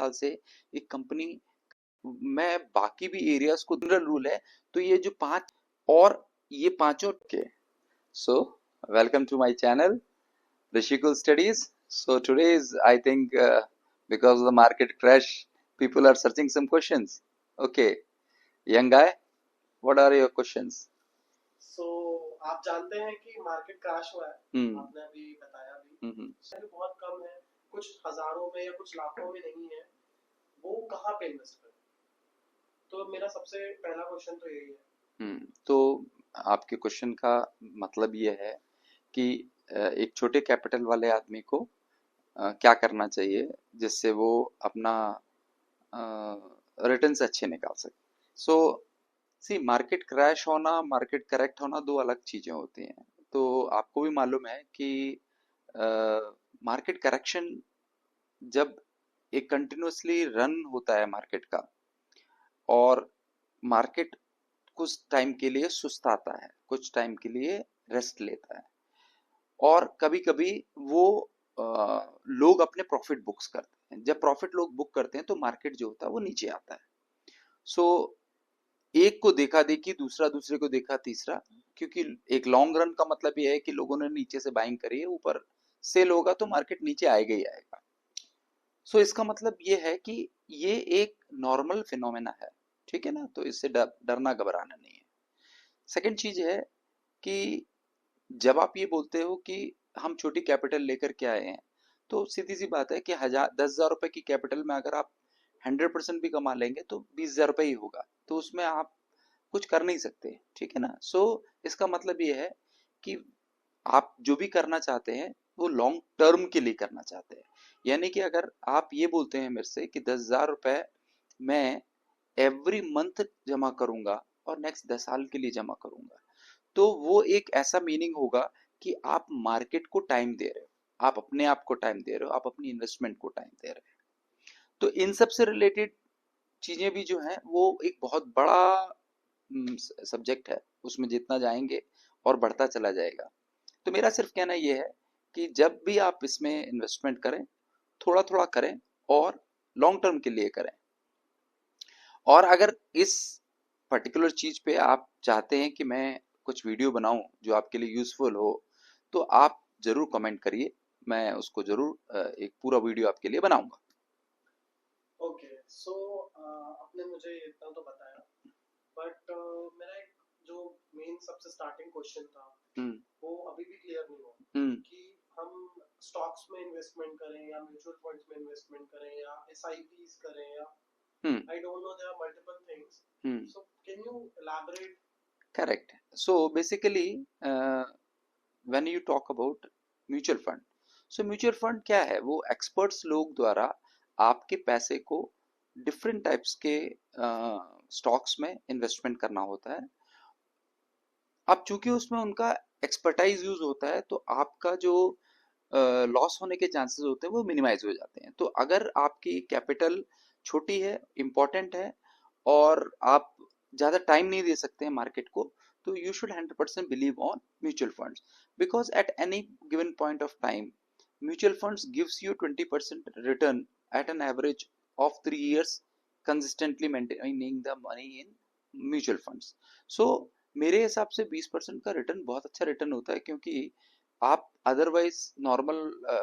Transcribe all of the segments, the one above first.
साल से एक कंपनी में बाकी भी एरियाज को जनरल रूल है, तो ये जो पांच और ये पांचों के so welcome to my channel Rishikul Studies. So today is, I think, because of the market crash, people are searching some questions. Okay, young guy, what are your questions? सो आप जानते हैं कि मार्केट क्रैश हुआ है। आपने अभी बताया भी भी बहुत कम है, कुछ हजारों में या कुछ लाखों में नहीं है, वो कहाँ पे इन्वेस्ट करें? तो मेरा सबसे पहला क्वेश्चन तो यही है। तो आपके क्वेश्चन का मतलब ये है कि एक छोटे कैपिटल वाले आदमी को क्या करना चाहिए जिससे वो अपना रिटर्न्स अच्छे निकाल सके। सो सी, मार्केट क्रैश होना, मार्केट करेक्ट होना दो अलग चीजें होती हैं। तो आपको भी मालूम है कि मार्केट करेक्शन जब एक कंटिन्यूअसली रन होता है मार्केट का, और मार्केट कुछ टाइम के लिए सुस्ताता है, कुछ टाइम के लिए रेस्ट लेता है, और कभी कभी वो लोग अपने प्रॉफिट बुक्स करते हैं। जब प्रॉफिट लोग बुक करते हैं तो मार्केट जो होता है वो नीचे आता है। सो एक को देखा देखी, दूसरा दूसरे को देखा तीसरा, क्योंकि एक लॉन्ग रन का मतलब ये है कि लोगों ने नीचे से बाइंग करी है, ऊपर सेल होगा तो मार्केट नीचे आएगा ही आएगा। सो इसका मतलब ये है कि ये एक नॉर्मल फिनोमेना है, ठीक है ना। तो इससे डरना घबराना नहीं है। सेकंड चीज है कि जब आप ये बोलते हो कि हम छोटी कैपिटल लेकर के आए हैं, तो सीधी सी बात है कि 10,000 रुपए की कैपिटल में अगर आप 100% भी कमा लेंगे तो 20,000 रुपए ही होगा, तो उसमें आप कुछ कर नहीं सकते, ठीक है ना। सो इसका मतलब ये है कि आप जो भी करना चाहते हैं वो लॉन्ग टर्म के लिए करना चाहते हैं। यानी कि अगर आप ये बोलते हैं मेरे से कि 10,000 रुपए मैं एवरी मंथ जमा करूंगा और नेक्स्ट 10 साल के लिए जमा करूंगा, तो वो एक ऐसा मीनिंग होगा कि आप मार्केट को टाइम दे रहे हो, आप अपने आप को टाइम दे रहे हो, आप अपनी इन्वेस्टमेंट को टाइम दे रहे हो। तो इन सब से रिलेटेड चीजें भी जो हैं वो एक बहुत बड़ा सब्जेक्ट है, उसमें जितना जाएंगे और बढ़ता चला जाएगा। तो मेरा सिर्फ कहना ये है कि जब भी आप इसमें इन्वेस्टमेंट करें, थोड़ा थोड़ा करें और लॉन्ग टर्म के लिए करें। और अगर इस पर्टिकुलर चीज पे आप चाहते हैं कि मैं कुछ वीडियो बनाऊं जो आपके लिए यूजफुल हो, तो आप जरूर कमेंट करिए, मैं उसको जरूर एक पूरा वीडियो आपके लिए बनाऊंगा। ओके, सो आपने मुझे इतना तो बताया, बट मेरा एक जो मेन सबसे स्टार्टिंग क्वेश्चन था वो अभी भी क्लियर नहीं हुआ कि हम स्टॉक्स में इन्वेस्टमेंट करें या म्यूचुअल फंड्स में इन्वेस्टमेंट करें या एसआईपीज करें या I don't know, there are multiple things. So can you elaborate? Correct. So basically, when you talk about mutual fund, so mutual fund क्या है, वो एक्सपर्ट्स लोग द्वारा आपके पैसे को डिफरेंट टाइप्स के स्टॉक्स में इन्वेस्टमेंट करना होता है। अब चूंकि उसमें उनका एक्सपर्टाइज यूज होता है, तो आपका जो लॉस होने के चांसेस होते हैं वो मिनिमाइज हो जाते हैं। तो अगर आपकी कैपिटल छोटी है, इम्पोर्टेंट है, और आप ज़्यादा टाइम नहीं दे सकते हैं मार्केट को, तो you should 100% believe on mutual funds, because at any given point of time mutual funds gives you 20% return at an average of 3 years, consistently maintaining the money in mutual funds. So मेरे हिसाब से 20% का return बहुत अच्छा return होता है, क्योंकि आप अदरवाइज नॉर्मल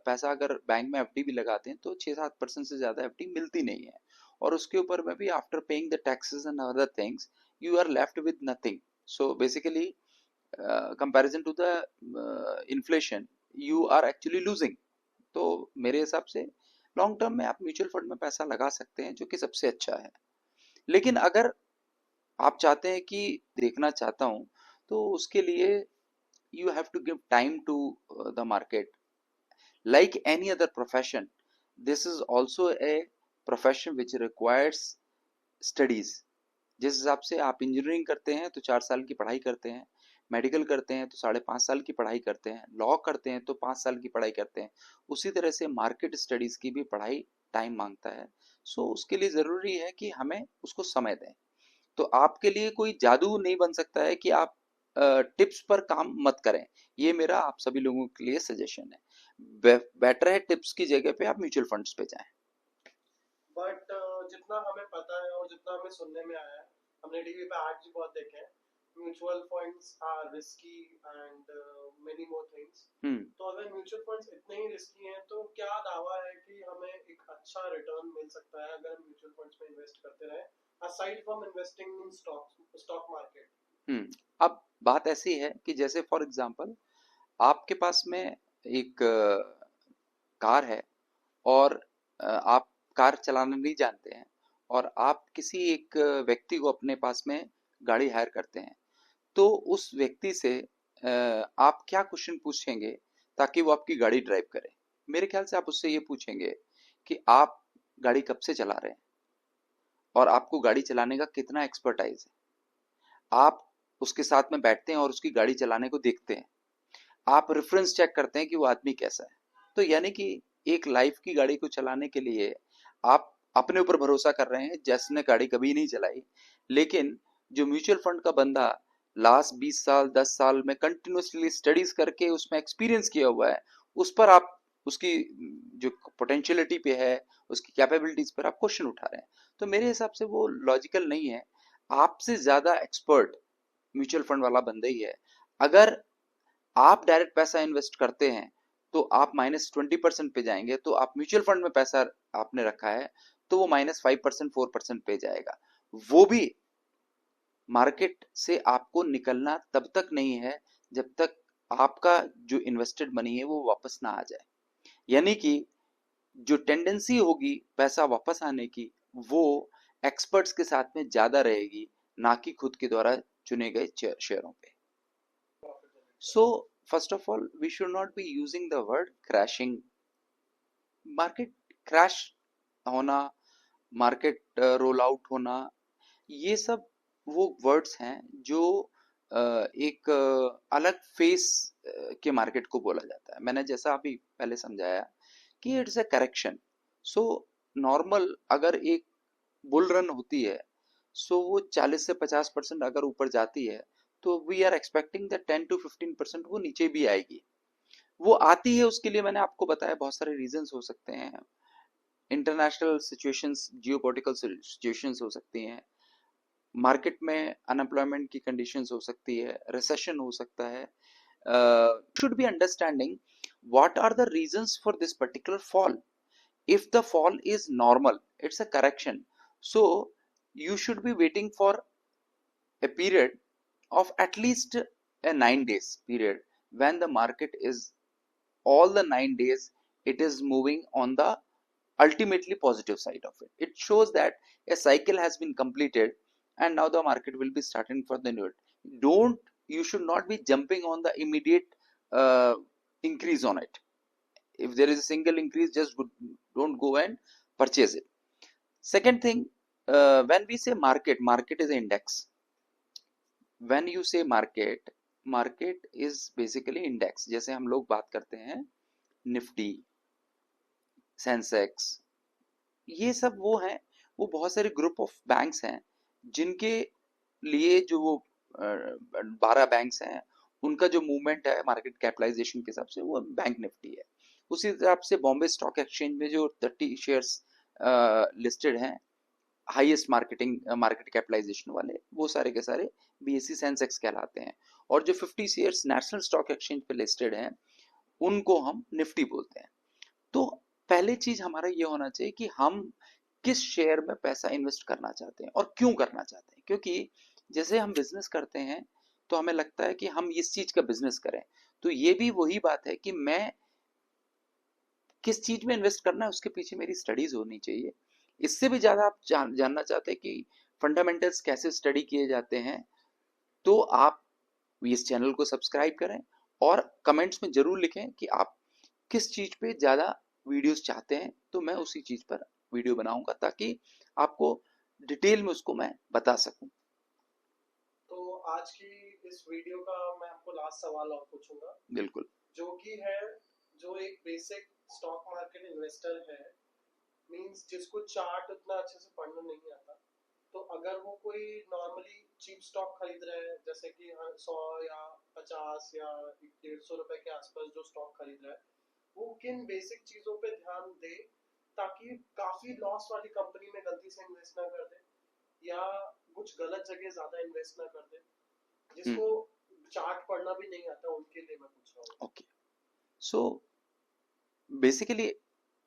पैसा अगर बैंक में एफडी भी लगाते हैं तो 6-7% से ज्यादा एफडी मिलती नहीं है, और उसके ऊपर में भी after paying the taxes and other things you are left with nothing. So basically comparison to the inflation you are actually losing. तो मेरे हिसाब से लॉन्ग टर्म में आप म्यूचुअल फंड में पैसा लगा सकते हैं, जो कि सबसे अच्छा है। लेकिन अगर आप चाहते हैं कि देखना चाहता हूं, तो उसके लिए you have to give time to the market. Like any other profession, this is also a profession which requires studies. जिस हिसाब से आप इंजीनियरिंग करते हैं तो 4 साल की पढ़ाई करते हैं, मेडिकल करते हैं तो 5.5 साल की पढ़ाई करते हैं, लॉ करते हैं तो 5 साल की पढ़ाई करते हैं, उसी तरह से मार्केट स्टडीज की भी पढ़ाई टाइम मांगता है। सो उसके लिए जरूरी है कि हमें उसको समय दें। तो आपके लिए कोई जादू नहीं बन सकता है कि आप टिप्स पर काम मत करें। ये मेरा आप सभी लोगों के लिए सजेशन है। बेटर है टिप्स की जगह पे आप म्यूचुअल फंड्स पे जाएं। बट जितना हमें पता है और जितना हमें सुनने में आया है, हमने टीवी पे एड्स भी बहुत देखे हैं, mutual funds are risky and many more things. तो अगर म्यूचुअल फंड्स इतने ही रिस्की हैं तो क्या दावा है कि हमें एक अच्छा रिटर्न मिल सकता है अगर हम म्यूचुअल फंड्स में इन्वेस्ट करते रहें, aside from investing in stock market? अब बात ऐसी है कि जैसे फॉर एग्जांपल आपके पास में एक कार है और आप कार चलाना नहीं जानते हैं और आप किसी एक व्यक्ति को अपने पास में गाड़ी हायर करते हैं, तो उस व्यक्ति से आप क्या क्वेश्चन पूछेंगे ताकि वो आपकी गाड़ी ड्राइव करे? मेरे ख्याल से आप उससे ये पूछेंगे कि आप गाड़ी कब से चला रहे हैं और आपको गाड़ी चलाने का कितना एक्सपर्टाइज है। आप उसके साथ में बैठते हैं और उसकी गाड़ी चलाने को देखते हैं, आप रेफरेंस चेक करते हैं कि वो आदमी कैसा है। तो यानी कि एक लाइफ की गाड़ी को चलाने के लिए आप अपने ऊपर भरोसा कर रहे हैं जिसने गाड़ी कभी नहीं चलाई, लेकिन जो म्यूचुअल फंड का बंदा लास्ट 20 साल 10 साल में कंटिन्यूसली स्टडीज करके उसमें एक्सपीरियंस किया हुआ है, उस पर आप उसकी जो पोटेंशियलिटी पे है, उसकी कैपेबिलिटीज पर आप क्वेश्चन उठा रहे हैं। तो मेरे हिसाब से वो लॉजिकल नहीं है। आपसे ज्यादा एक्सपर्ट म्यूचुअल फंड वाला बंदा ही है। अगर आप डायरेक्ट पैसा इन्वेस्ट करते हैं तो आप -20% पे जाएंगे, तो आप म्यूचुअल फंड में पैसा आपने रखा है तो वो -5% 4% पे जाएगा। वो भी मार्केट से आपको निकलना तब तक नहीं है जब तक आपका जो इन्वेस्टेड मनी है वो वापस ना आ जाए। यानी कि जो टेंडेंसी होगी पैसा वापस आने की, वो एक्सपर्ट्स के साथ में ज्यादा रहेगी, ना कि खुद के द्वारा चुने गए शेयरों पे। So, first of all, we should not be using the word crashing. Market crash होना, मार्केट रोल आउट होना, ये सब वो वर्ड्स हैं जो एक अलग फेस के मार्केट को बोला जाता है। मैंने जैसा अभी पहले समझाया कि it's a correction. So normal अगर एक बुल रन होती है, सो वो 40 से 50% अगर ऊपर जाती है तो we are expecting that 10 to 15% वो नीचे भी आएगी। वो आती है, उसके लिए मैंने आपको बताया बहुत सारे रीजंस हो सकते हैं। इंटरनेशनल सिचुएशंस, जियोपॉलिटिकल सिचुएशंस हो सकती हैं, मार्केट में अनएम्प्लॉयमेंट की कंडीशंस हो सकती है, रिसेशन हो सकता है। Should be understanding what are the reasons for this particular fall. if the fall is normal, it's a correction, so you should be waiting for a period of at least a 9 days period, when the market is all the 9 days it is moving on the ultimately positive side of it. It shows that a cycle has been completed and now the market will be starting for the new. Don't, you should not be jumping on the immediate increase on it. If there is a single increase, just don't go and purchase it. Second thing, when we say market, market is an index. When you say market, market is basically index. जैसे हम लोग बात करते हैं Nifty, Sensex, ये सब वो हैं, वो बहुत सारे ग्रुप ऑफ बैंक्स हैं जिनके लिए जो वो 12 बैंक्स हैं, उनका जो मूवमेंट है मार्केट कैपिटलाइजेशन के हिसाब से वो बैंक निफ्टी है। उसी हिसाब से बॉम्बे स्टॉक एक्सचेंज में जो 30 शेयर्स लिस्टेड हैं हाईएस्ट मार्केट कैपिटलाइजेशन वाले, वो सारे के सारे बीएससी सेंसेक्स कहलाते हैं। और जो 50 शेयर्स नेशनल स्टॉक एक्सचेंज पे लिस्टेड हैं उनको हम निफ्टी बोलते हैं। तो पहले चीज हमारा ये होना चाहिए कि हम किस शेयर में पैसा इन्वेस्ट करना चाहते हैं और क्यों करना चाहते हैं। क्योंकि जैसे हम बिजनेस करते हैं तो हमें लगता है कि हम इस चीज का बिजनेस करें, तो ये भी वही बात है कि मैं किस चीज में इन्वेस्ट करना है उसके पीछे मेरी स्टडीज होनी चाहिए। इससे भी ज्यादा आप जानना चाहते हैं कि फंडामेंटल्स कैसे स्टडी किए जाते हैं, तो आप इस चैनल को सब्सक्राइब करें और कमेंट्स में जरूर लिखें कि आप किस चीज पे ज्यादा वीडियोस चाहते हैं, तो मैं उसी चीज पर वीडियो बनाऊंगा ताकि आपको डिटेल में उसको मैं बता सकूं। तो आज की इस वीडियो का मैं आपको लास्ट सवाल और पूछूंगा, बिल्कुल। जो कि है, जो एक बेसिक स्टॉक मार्केट इन्वेस्टर है, मींस जिसको चार्ट उतना अच्छे से पढ़ना नहीं आता, तो अगर वो कोई नॉर्मली चीप स्टॉक खरीद रहे हैं, जैसे कि 100 या 50 या 150 रुपए के आसपास जो स्टॉक खरीद रहा है, वो किन बेसिक चीजों पे ध्यान दे ताकि काफी लॉस वाली कंपनी में गलती से इन्वेस्ट ना कर दे, या कुछ गलत जगह ज्यादा इन्वेस्ट ना कर दे, जिसको चार्ट पढ़ना भी नहीं आता, उनके लिए मैं पूछ रहा हूँ। ओके, सो बेसिकली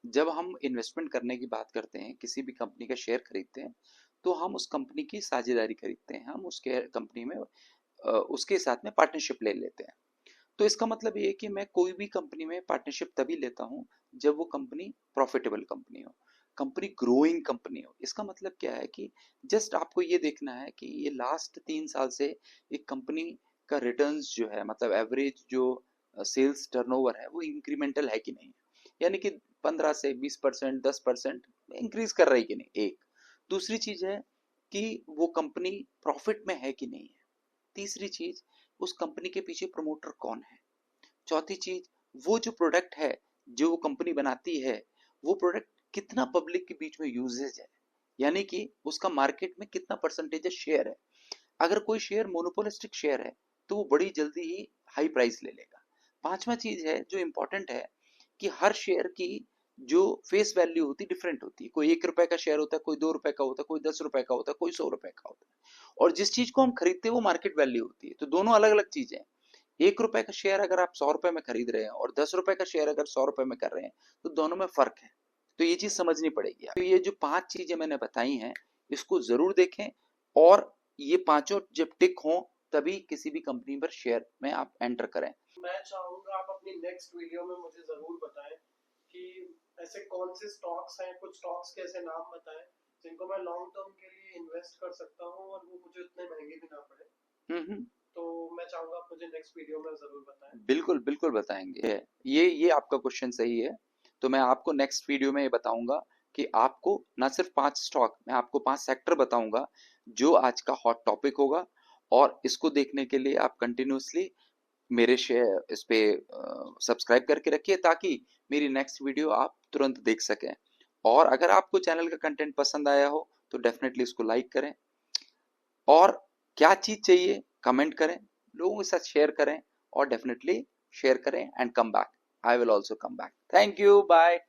जब हम इन्वेस्टमेंट करने की बात करते हैं, किसी भी कंपनी का शेयर खरीदते हैं, तो हम उस कंपनी की साझेदारी खरीदते हैं, हम उसके कंपनी में उसके साथ में पार्टनरशिप ले लेते हैं। तो इसका मतलब ये है कि मैं कोई भी कंपनी में पार्टनरशिप तभी लेता हूँ जब वो कंपनी प्रॉफिटेबल कंपनी हो, कंपनी ग्रोइंग कंपनी हो। इसका मतलब क्या है कि जस्ट आपको ये देखना है कि ये लास्ट 3 साल से एक कंपनी का रिटर्न्स जो है, मतलब एवरेज जो सेल्स टर्नओवर है वो इंक्रीमेंटल है कि नहीं, यानी कि 15 से 20%, 10% इंक्रीज कर रही कि नहीं, एक। दूसरी चीज है कि वो कंपनी प्रॉफिट में है कि नहीं है। तीसरी चीज, उस कंपनी के पीछे प्रमोटर कौन है। चौथी चीज, वो जो प्रोडक्ट है जो वो कंपनी बनाती है, वो प्रोडक्ट कितना पब्लिक के बीच में यूजेज है, यानी कि उसका मार्केट में कितना परसेंटेज शेयर है। अगर कोई शेयर मोनोपोलिस्टिक शेयर है तो वो बड़ी जल्दी ही हाई प्राइस ले लेगा। पांचवा चीज है जो इंपॉर्टेंट है कि हर शेयर की जो फेस वैल्यू होती है डिफरेंट होती है। कोई 1 रुपए का शेयर होता है, कोई 2 रुपए का होता है, कोई 10 रुपए का होता है, कोई 100 रुपए का होता है। और जिस चीज को हम खरीदते हैं वो मार्केट वैल्यू होती है। तो दोनों अलग अलग चीजें हैं। 1 रुपए का शेयर अगर आप 100 रुपए में खरीद रहे हैं और 10 रुपए का शेयर अगर 100 रुपए में कर रहे हैं, तो दोनों में फर्क है। तो ये चीज समझनी पड़ेगी। तो ये जो 5 चीजें मैंने बताई हैं, इसको जरूर देखें, और ये पांचों जब टिक हो तभी किसी भी कंपनी पर शेयर में आप एंटर करें। मैं चाहूंगा आप अपनी नेक्स्ट वीडियो में मुझे जरूर बताएं कि ऐसे कौन से स्टॉक्स हैं, कुछ स्टॉक्स के ऐसे नाम बताएं जिनको मैं लॉन्ग टर्म के लिए इन्वेस्ट कर सकता हूं और वो मुझे उतने महंगे भी ना पड़े। तो मैं चाहूंगा आप मुझे नेक्स्ट वीडियो में जरूर बताएं। बिल्कुल बिल्कुल बताएंगे। ये आपका क्वेश्चन सही है। तो मैं आपको नेक्स्ट वीडियो में ये बताऊंगा कि आपको ना सिर्फ 5 स्टॉक, मैं आपको 5 सेक्टर बताऊंगा जो आज का हॉट टॉपिक होगा। और इसको देखने के लिए आप कंटिन्यूअसली मेरे शेयर इस पे सब्सक्राइब करके रखिए, ताकि मेरी नेक्स्ट वीडियो आप तुरंत देख सकें। और अगर आपको चैनल का कंटेंट पसंद आया हो तो डेफिनेटली इसको लाइक करें, और क्या चीज चाहिए कमेंट करें, लोगों के साथ शेयर करें, और डेफिनेटली शेयर करें and come back. I will also come back. Thank you, bye.